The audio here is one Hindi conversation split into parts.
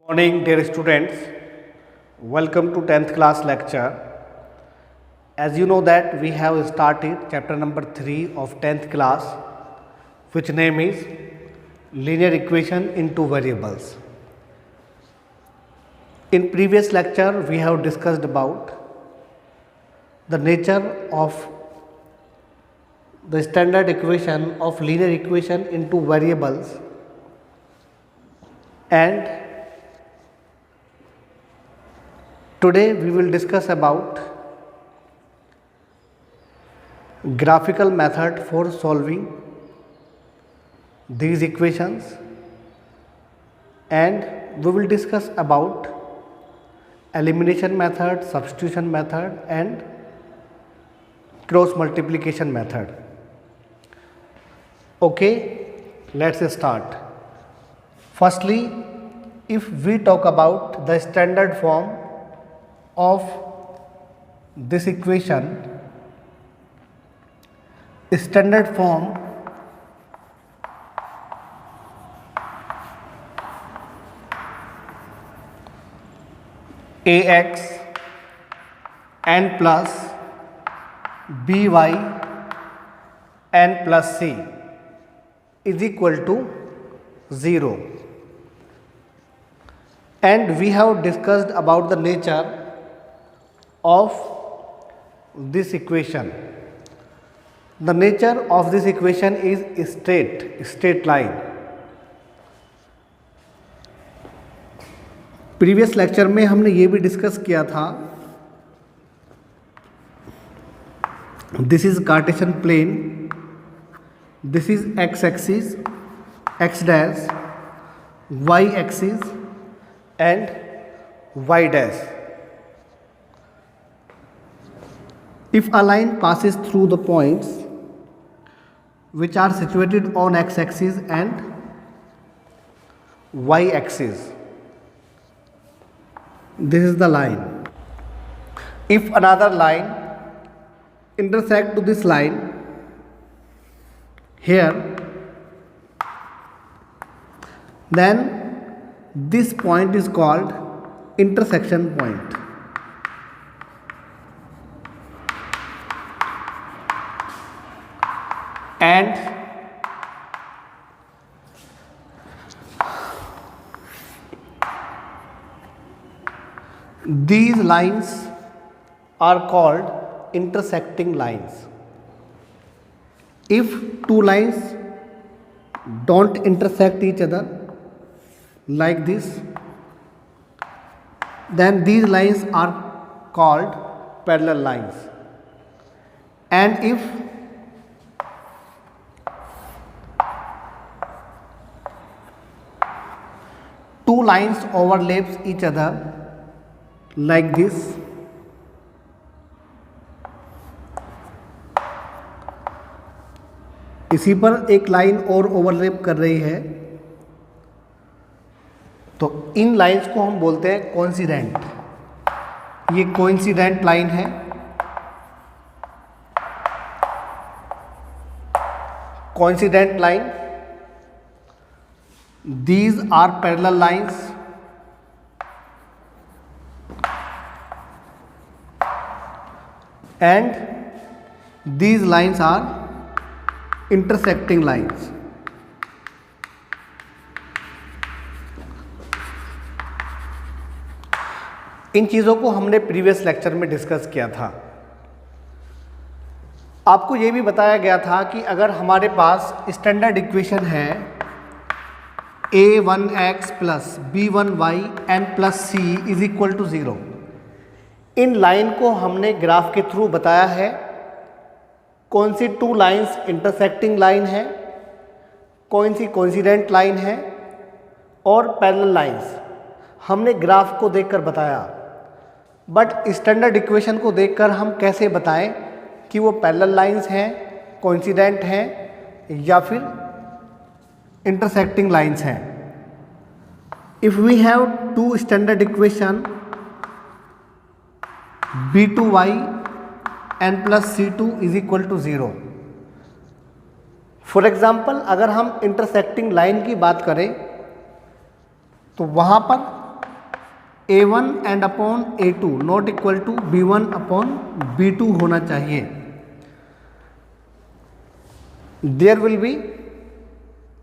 Morning, dear students. Welcome to 10th class lecture. As you know that we have started chapter number 3 of 10th class, which name is linear equation in two variables. In previous lecture we have discussed about the nature of the standard equation of linear equation in two variables, and today we will discuss about graphical method for solving these equations, and we will discuss about elimination method, substitution method and cross multiplication method. Okay, let's start. Firstly, if we talk about the standard form of this equation, standard form ax n plus by n plus c is equal to 0, and we have discussed about the nature of this equation. The nature of this equation is straight line. Previous lecture में हमने ये भी डिस्कस किया था, this is Cartesian plane, this is x axis, x dash, y axis and y dash. If a line passes through the points which are situated on x-axis and y-axis, this is the line. If another line intersect to this line here, then this point is called intersection point. And these lines are called intersecting lines. If two lines don't intersect each other like this, then these lines are called parallel lines. And if two lines overlaps each other like this, इसी पर एक लाइन और ओवरलैप कर रही है, तो इन लाइंस को हम बोलते हैं कोइंसिडेंट. ये कोइंसिडेंट लाइन है, coincident line. These are parallel lines, and these lines are intersecting lines. इन चीज़ों को हमने प्रीवियस लेक्चर में डिस्कस किया था. आपको ये भी बताया गया था कि अगर हमारे पास स्टैंडर्ड इक्वेशन है a1x plus b1y n plus c is equal to 0, इन लाइन को हमने ग्राफ के थ्रू बताया है कौन सी टू लाइंस इंटरसेक्टिंग लाइन है, कौन सी कोइंसिडेंट लाइन है और पैरेलल लाइंस हमने ग्राफ को देखकर बताया. बट स्टैंडर्ड इक्वेशन को देखकर हम कैसे बताएं कि वो पैरेलल लाइंस हैं, कोइंसिडेंट हैं या फिर intersecting lines हैं. If we have two standard equation b2y n plus c2 is equal to 0. For example अगर हम इंटरसेक्टिंग लाइन की बात करें तो वहाँ पर A1 and upon A2 not equal to B1 upon B2 होना चाहिए। There will be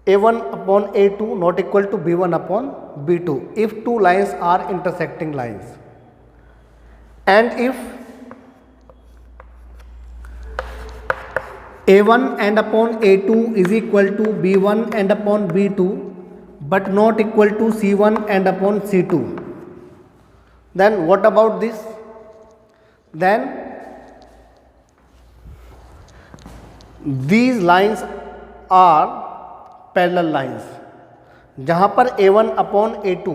A1 upon A2 not equal to B1 upon B2 if two lines are intersecting lines, and if A1 and upon A2 is equal to B1 and upon B2 but not equal to C1 and upon C2, then what about this? Then these lines are parallel lines, जहाँ पर A1 अपॉन A2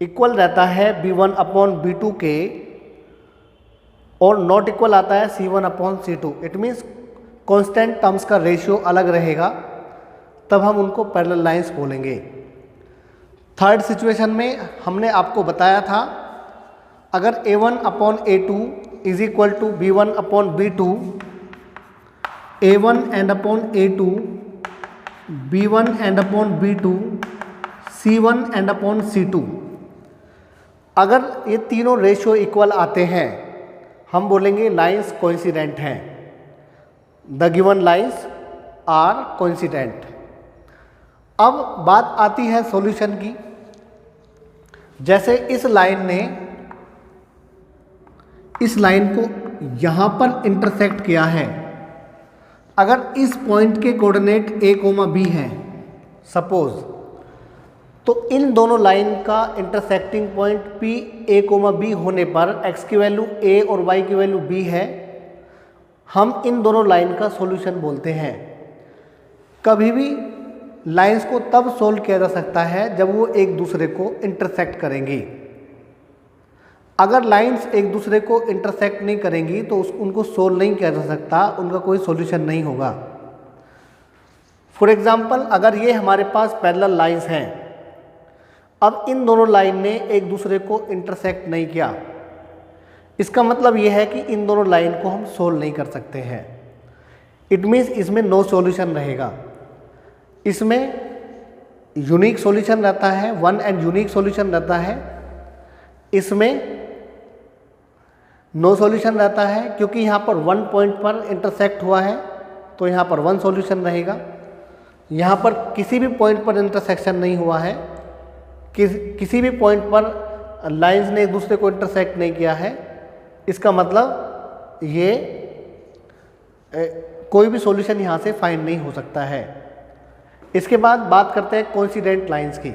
इक्वल रहता है B1 अपॉन B2 के और नॉट इक्वल आता है C1 upon C2। It means constant terms का रेशियो अलग रहेगा, तब हम उनको पैरेलल लाइंस बोलेंगे। थर्ड सिचुएशन में हमने आपको बताया था अगर A1 upon A2 is equal to B1 upon B2, A1 and upon A2, B1 and upon B2, C1 and upon C2, अगर ये तीनों रेशियो इक्वल आते हैं हम बोलेंगे लाइंस कोइंसिडेंट हैं। The given lines are coincident. अब बात आती है सॉल्यूशन की। जैसे इस लाइन को यहाँ पर इंटरसेक्ट किया है, अगर इस पॉइंट के कोऑर्डिनेट a, b हैं सपोज, तो इन दोनों लाइन का intersecting point P a, b होने पर x की वैल्यू a और y की वैल्यू b है, हम इन दोनों लाइन का सॉल्यूशन बोलते हैं। कभी भी लाइंस को तब सोल्व किया जा सकता है जब वो एक दूसरे को इंटरसेक्ट करेंगी। अगर लाइंस एक दूसरे को इंटरसेक्ट नहीं करेंगी तो उनको सोल्व नहीं किया जा सकता, उनका कोई सॉल्यूशन नहीं होगा। फॉर एग्जांपल अगर ये हमारे पास पैरेलल लाइंस हैं, अब इन दोनों लाइन ने एक दूसरे को इंटरसेक्ट नहीं किया, इसका मतलब ये है कि इन दोनों लाइन को हम सोल्व नहीं कर सकते हैं। इट मीन्स इसमें नो सॉल्यूशन रहेगा। इसमें यूनिक सॉल्यूशन रहता है, वन एंड यूनिक सॉल्यूशन रहता है। इसमें नो सॉल्यूशन रहता है क्योंकि यहाँ पर वन पॉइंट पर इंटरसेक्ट हुआ है तो यहाँ पर वन सॉल्यूशन रहेगा। यहाँ पर किसी भी पॉइंट पर इंटरसेक्शन नहीं हुआ है, किसी भी पॉइंट पर लाइंस ने एक दूसरे को इंटरसेक्ट नहीं किया है, इसका मतलब ये कोई भी सॉल्यूशन यहाँ से फाइंड नहीं हो सकता है। इसके बाद बात करते हैं कोइंसिडेंट लाइंस की।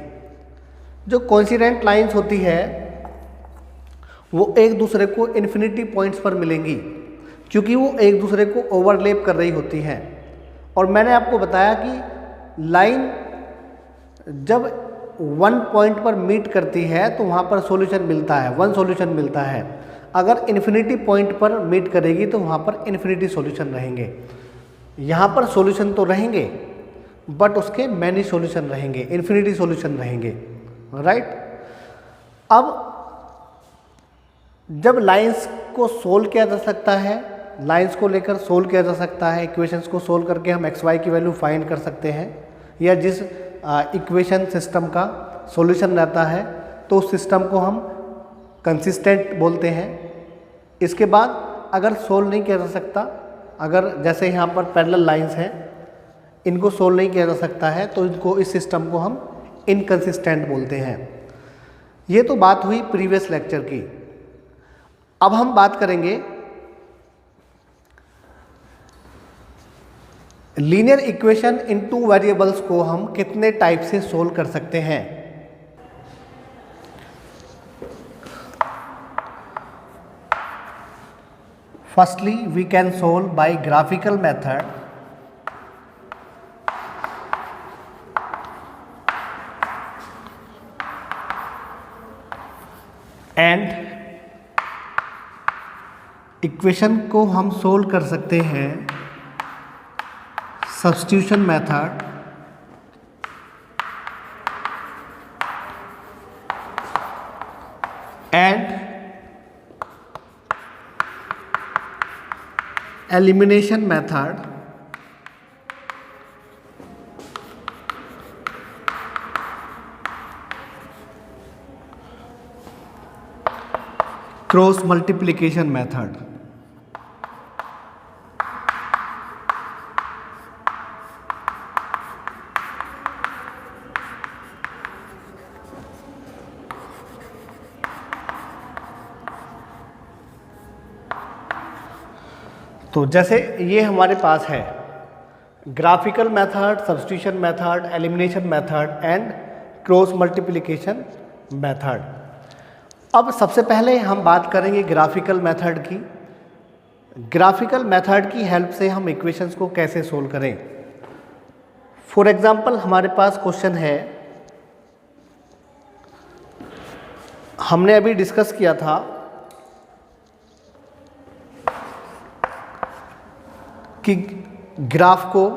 जो कोइंसिडेंट लाइंस होती है वो एक दूसरे को इन्फिनिटी पॉइंट्स पर मिलेंगी क्योंकि वो एक दूसरे को ओवरलैप कर रही होती हैं। और मैंने आपको बताया कि लाइन जब वन पॉइंट पर मीट करती है तो वहाँ पर सॉल्यूशन मिलता है, वन सॉल्यूशन मिलता है। अगर इन्फिनिटी पॉइंट पर मीट करेगी तो वहाँ पर इन्फिनिटी सॉल्यूशन रहेंगे। यहाँ पर सॉल्यूशन तो रहेंगे बट उसके मैनी सॉल्यूशन रहेंगे, इन्फिनिटी सॉल्यूशन रहेंगे, राइट। अब जब लाइंस को सोल्व किया जा सकता है, लाइंस को लेकर सोल्व किया जा सकता है, इक्वेशंस को सोल्व करके हम एक्स वाई की वैल्यू फाइंड कर सकते हैं, या जिस इक्वेशन सिस्टम का सॉल्यूशन रहता है तो उस सिस्टम को हम कंसिस्टेंट बोलते हैं। इसके बाद अगर सोल्व नहीं किया जा सकता, अगर जैसे यहाँ पर पैरेलल लाइंस हैं इनको सोल्व नहीं किया जा सकता है तो इनको, इस सिस्टम को हम इनकंसिस्टेंट बोलते हैं। ये तो बात हुई प्रीवियस लेक्चर की। अब हम बात करेंगे linear equation in two variables को हम कितने टाइप से सोल्व कर सकते हैं। Firstly we can solve by graphical method and equation को हम सोल्व कर सकते हैं substitution method and elimination method. Cross multiplication method. तो जैसे ये हमारे पास है graphical method, substitution method, elimination method and cross multiplication method. अब सबसे पहले हम बात करेंगे ग्राफिकल मेथड की। ग्राफिकल मेथड की हेल्प से हम इक्वेशंस को कैसे सोल्व करें। फॉर एग्जांपल हमारे पास क्वेश्चन है, हमने अभी डिस्कस किया था कि ग्राफ को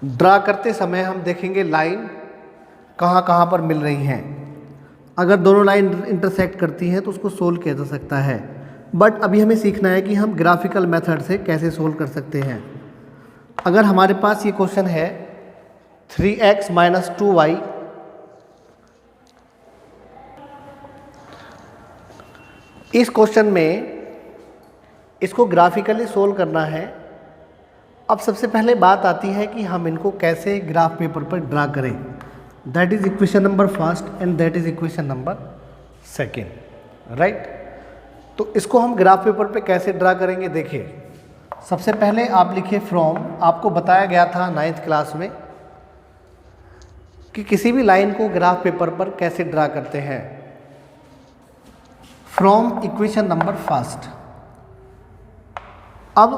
ड्रा करते समय हम देखेंगे लाइन कहाँ कहाँ पर मिल रही हैं। अगर दोनों लाइन इंटरसेक्ट करती हैं तो उसको सोल्व किया जा सकता है। बट अभी हमें सीखना है कि हम ग्राफिकल मेथड से कैसे सोल्व कर सकते हैं। अगर हमारे पास ये क्वेश्चन है 3x - 2y, इस क्वेश्चन में इसको ग्राफिकली सोल्व करना है। अब सबसे पहले बात आती है कि हम इनको कैसे ग्राफ पेपर पर ड्रा करें। That is equation number first and that is equation number second, right. तो इसको हम ग्राफ पेपर पे कैसे ड्रा करेंगे, देखिए सबसे पहले आप लिखिए फ्रॉम। आपको बताया गया था 9th क्लास में कि किसी भी लाइन को ग्राफ पेपर पर कैसे ड्रा करते हैं। From equation number first. अब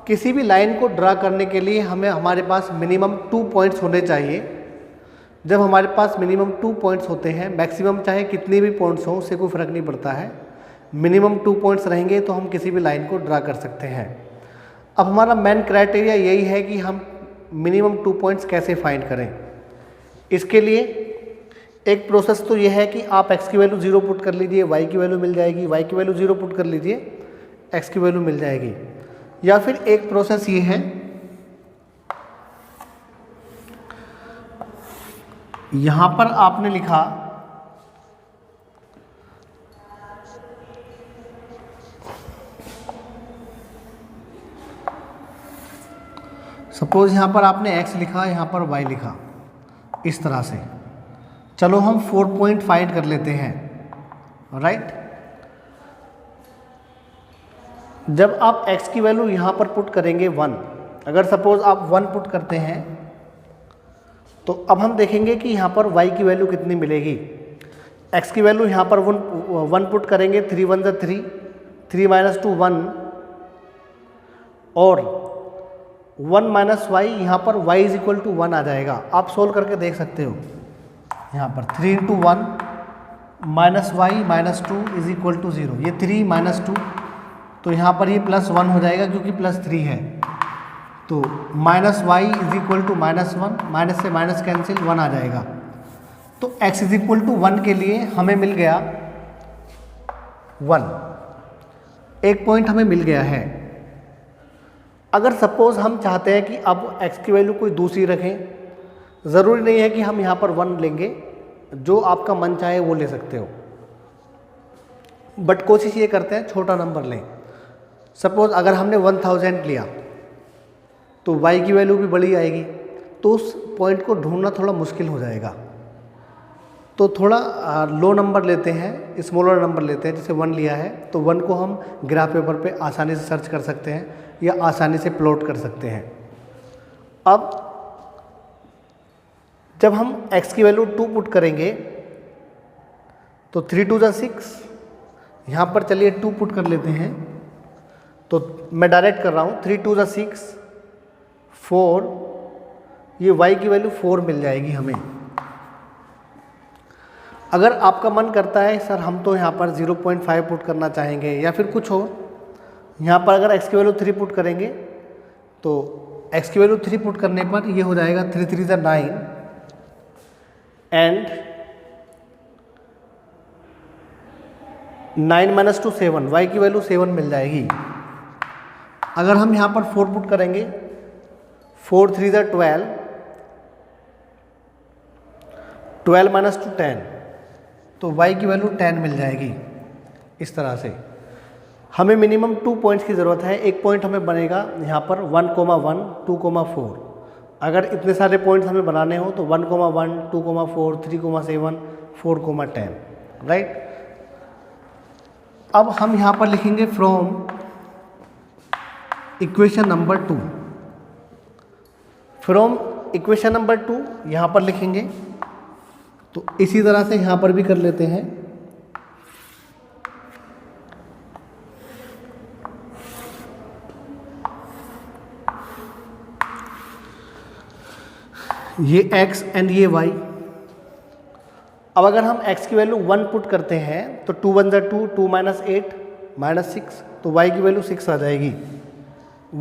किसी भी लाइन को ड्रा करने के लिए हमें हमारे पास मिनिमम 2 पॉइंट्स होने चाहिए। जब हमारे पास मिनिमम 2 पॉइंट्स होते हैं, मैक्सिमम चाहे कितने भी पॉइंट्स हों उससे कोई फ़र्क नहीं पड़ता है, मिनिमम 2 पॉइंट्स रहेंगे तो हम किसी भी लाइन को ड्रा कर सकते हैं। अब हमारा मेन क्राइटेरिया यही है कि हम मिनिमम 2 पॉइंट्स कैसे फाइंड करें। इसके लिए एक प्रोसेस तो यह है कि आप x की वैल्यू 0 पुट कर लीजिए, y की वैल्यू मिल जाएगी, y की वैल्यू 0 पुट कर लीजिए, x की वैल्यू मिल जाएगी। या फिर एक प्रोसेस ये है, यहां पर आपने लिखा सपोज यहां पर आपने x लिखा, यहां पर y लिखा, इस तरह से। चलो हम 4 पॉइंट फाइंड कर लेते हैं, राइट। जब आप x की वैल्यू यहाँ पर पुट करेंगे 1, अगर सपोज आप 1 पुट करते हैं तो अब हम देखेंगे कि यहाँ पर y की वैल्यू कितनी मिलेगी। x की वैल्यू यहाँ पर 1 पुट करेंगे, 3 1 3, 3 - 2 1, और 1 - y, यहाँ पर y = 1 आ जाएगा। आप सोल्व करके देख सकते हो। यहाँ पर 3 × 1 - y - 2 = 0। ये 3 - 2, तो यहाँ पर ये +1 हो जाएगा क्योंकि +3 है। तो -y = -1, माइनस से माइनस कैंसिल, 1 आ जाएगा। तो x = 1 के लिए हमें मिल गया 1, एक पॉइंट हमें मिल गया है। अगर सपोज हम चाहते हैं कि अब x की वैल्यू कोई दूसरी रखें, ज़रूरी नहीं है कि हम यहाँ पर 1 लेंगे, जो आपका मन चाहे वो ले सकते हो, बट कोशिश ये करते हैं छोटा नंबर लें। सपोज अगर हमने 1000 लिया तो y की वैल्यू भी बड़ी आएगी, तो उस पॉइंट को ढूंढना थोड़ा मुश्किल हो जाएगा। तो थोड़ा लो नंबर लेते हैं, स्मॉलर नंबर लेते हैं। जैसे 1 लिया है तो 1 को हम ग्राफ पेपर पे आसानी से सर्च कर सकते हैं या आसानी से प्लॉट कर सकते हैं। अब जब हम x की वैल्यू 2 पुट करेंगे तो 3 2 6, यहाँ पर चलिए 2 पुट कर लेते हैं। तो मैं डायरेक्ट कर रहा हूँ, 3 2 6 4, ये y की वैल्यू 4 मिल जाएगी हमें। अगर आपका मन करता है सर हम तो यहाँ पर 0.5 पुट करना चाहेंगे या फिर कुछ हो, यहाँ पर अगर x की वैल्यू 3 पुट करेंगे तो x की वैल्यू 3 पुट करने पर ये हो जाएगा 3 3 9 एंड 9 - 2 7, y की वैल्यू 7 मिल जाएगी। अगर हम यहाँ पर 4 पुट करेंगे, 4 3 12, 12 - 2 10, तो y की वैल्यू 10 मिल जाएगी। इस तरह से हमें मिनिमम 2 पॉइंट्स की ज़रूरत है। एक पॉइंट हमें बनेगा यहाँ पर 1,1, 2,4। अगर इतने सारे पॉइंट्स हमें बनाने हो तो 1,1, 2,4, 3,7, 4,10, राइट। अब हम यहाँ पर लिखेंगे from equation number 2। From equation number 2 यहाँ पर लिखेंगे, तो इसी तरह से यहाँ पर भी कर लेते हैं। ये x एंड ये y। अब अगर हम x की वैल्यू 1 पुट करते हैं तो 2 1 2, 2 -8 -6, तो y की वैल्यू 6 आ जाएगी।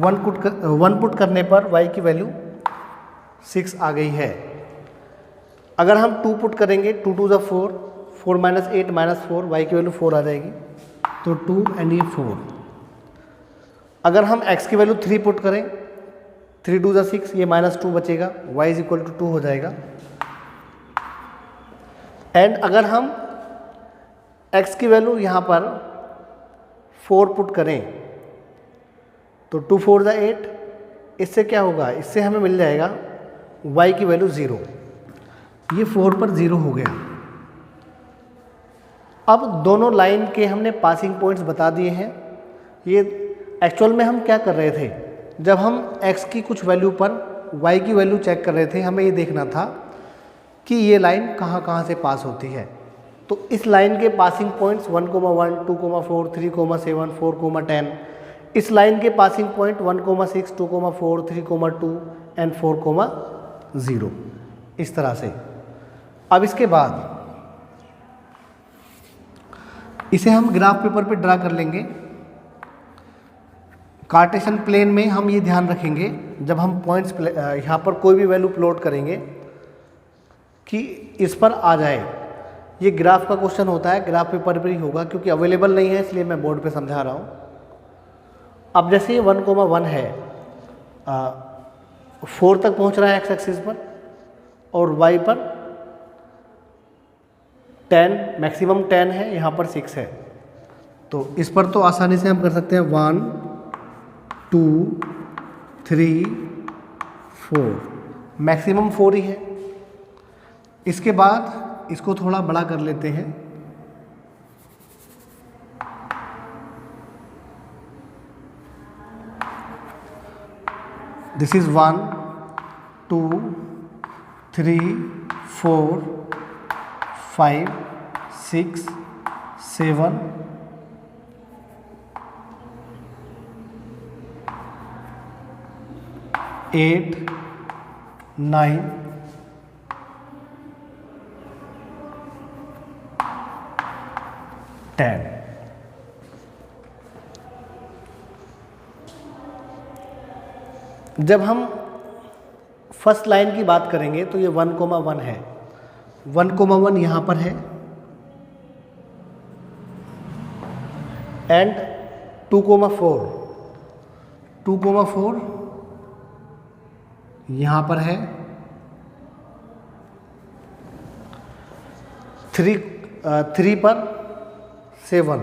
1 पुट करने पर y की वैल्यू 6 आ गई है। अगर हम 2 पुट करेंगे, 2 2 4, 4 -8 -4, y की वैल्यू 4 आ जाएगी, तो 2 एंड ये 4। अगर हम x की वैल्यू 3 पुट करें, 3 2 6, ये -2 बचेगा, y इज इक्वल टू 2 हो जाएगा। एंड अगर हम x की वैल्यू यहाँ पर 4 पुट करें तो 2 4 8, इससे क्या होगा, इससे हमें मिल जाएगा y की वैल्यू 0। ये 4 पर 0 हो गया। अब दोनों लाइन के हमने पासिंग पॉइंट्स बता दिए हैं। ये एक्चुअल में हम क्या कर रहे थे, जब हम x की कुछ वैल्यू पर y की वैल्यू चेक कर रहे थे, हमें ये देखना था कि ये लाइन कहाँ से पास होती है। तो इस लाइन के पासिंग पॉइंट्स 1,1, 2,4, 3,7, 4,10, इस लाइन के पासिंग पॉइंट 1,6, 2,4, 3,2 एंड 4,0, इस तरह से। अब इसके बाद इसे हम ग्राफ पेपर पे ड्रा कर लेंगे। कार्टेशियन प्लेन में हम ये ध्यान रखेंगे जब हम पॉइंट्स यहाँ पर कोई भी वैल्यू प्लॉट करेंगे कि इस पर आ जाए। ये ग्राफ का क्वेश्चन होता है, ग्राफ पेपर पर ही होगा, क्योंकि अवेलेबल नहीं है इसलिए मैं बोर्ड पे समझा रहा हूँ। अब जैसे ये 1,1 है, 4 तक पहुँच रहा है एक्स एक्सिस पर, और y पर 10, मैक्सिमम 10 है, यहाँ पर 6 है। तो इस पर तो आसानी से हम कर सकते हैं 1 2 3 4, मैक्सिमम 4 ही है। इसके बाद इसको थोड़ा बड़ा कर लेते हैं। This is 1 2 3 4 5 6 7 8 9 10। जब हम फर्स्ट लाइन की बात करेंगे तो ये 1,1 है। 1,1 यहाँ पर है एंड 2,4 यहाँ पर है, 3 पर 7,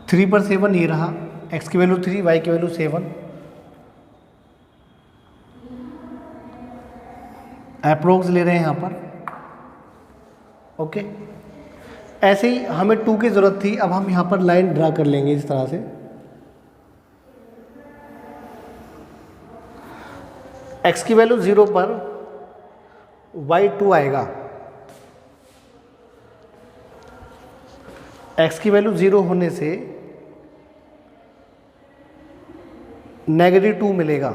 थ्री पर 7 ये रहा, x की वैल्यू 3, y की वैल्यू 7। अप्रोक्स ले रहे हैं यहाँ पर, ओके। ऐसे ही हमें 2 की ज़रूरत थी। अब हम यहाँ पर लाइन ड्रा कर लेंगे इस तरह से। x की वैल्यू 0 पर y 2 आएगा। x की वैल्यू 0 होने से -2 मिलेगा।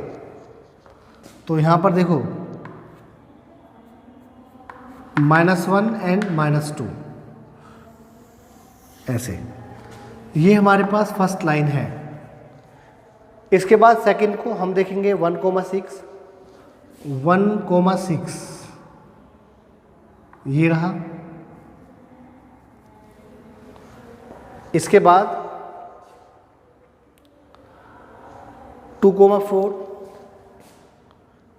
तो यहाँ पर देखो -1 एंड -2, ऐसे। ये हमारे पास फर्स्ट लाइन है। इसके बाद सेकंड को हम देखेंगे 1,6, 1,6 ये रहा। इसके बाद 2,4,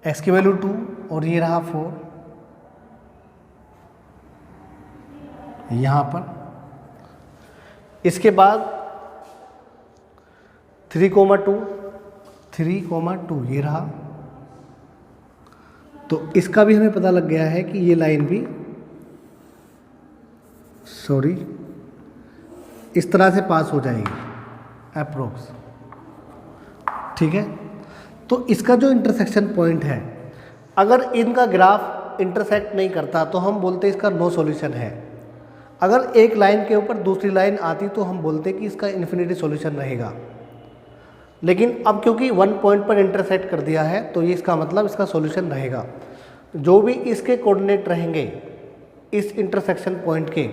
x की वैल्यू 2 और ये रहा 4 यहाँ पर। इसके बाद 3,2, 3,2 ये रहा। तो इसका भी हमें पता लग गया है कि ये लाइन भी इस तरह से पास हो जाएगी अप्रोक्स। ठीक है, तो इसका जो इंटरसेक्शन पॉइंट है, अगर इनका ग्राफ इंटरसेक्ट नहीं करता तो हम बोलते इसका नो सॉल्यूशन है। अगर एक लाइन के ऊपर दूसरी लाइन आती तो हम बोलते कि इसका इन्फिनिटी सॉल्यूशन रहेगा। लेकिन अब क्योंकि वन पॉइंट पर इंटरसेक्ट कर दिया है तो ये इसका मतलब इसका सॉल्यूशन रहेगा। जो भी इसके कोऑर्डिनेट रहेंगे इस इंटरसेक्शन पॉइंट के,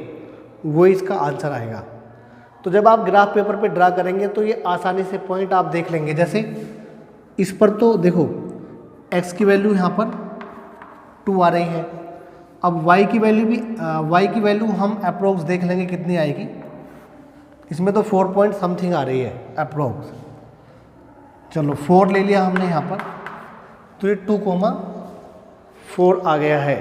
वो इसका आंसर आएगा। तो जब आप ग्राफ पेपर पे ड्रा करेंगे तो ये आसानी से पॉइंट आप देख लेंगे। जैसे इस पर तो देखो x की वैल्यू यहाँ पर 2 आ रही है। अब y की वैल्यू भी y की वैल्यू हम अप्रोक्स देख लेंगे कितनी आएगी। इसमें तो 4 पॉइंट समथिंग आ रही है अप्रोक्स। चलो 4 ले लिया हमने यहाँ पर, तो ये 2,4 आ गया है।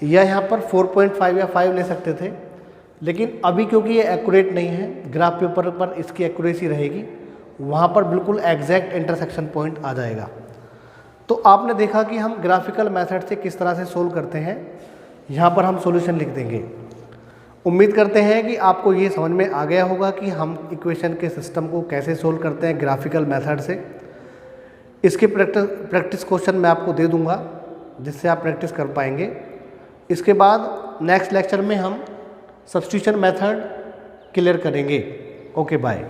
या यहाँ पर 4.5 या 5 ले सकते थे, लेकिन अभी क्योंकि ये एक्यूरेट नहीं है, ग्राफ पेपर पर इसकी एक्यूरेसी रहेगी, वहाँ पर बिल्कुल एग्जैक्ट इंटरसेक्शन पॉइंट आ जाएगा। तो आपने देखा कि हम ग्राफिकल मेथड से किस तरह से सोल्व करते हैं। यहाँ पर हम सॉल्यूशन लिख देंगे। उम्मीद करते हैं कि आपको ये समझ में आ गया होगा कि हम इक्वेशन के सिस्टम को कैसे सोल्व करते हैं ग्राफिकल मेथड से। इसके प्रैक्टिस क्वेश्चन मैं आपको दे दूंगा जिससे आप प्रैक्टिस कर पाएंगे। इसके बाद नेक्स्ट लेक्चर में हम सब्स्टिट्यूशन मेथड क्लियर करेंगे। Okay bye.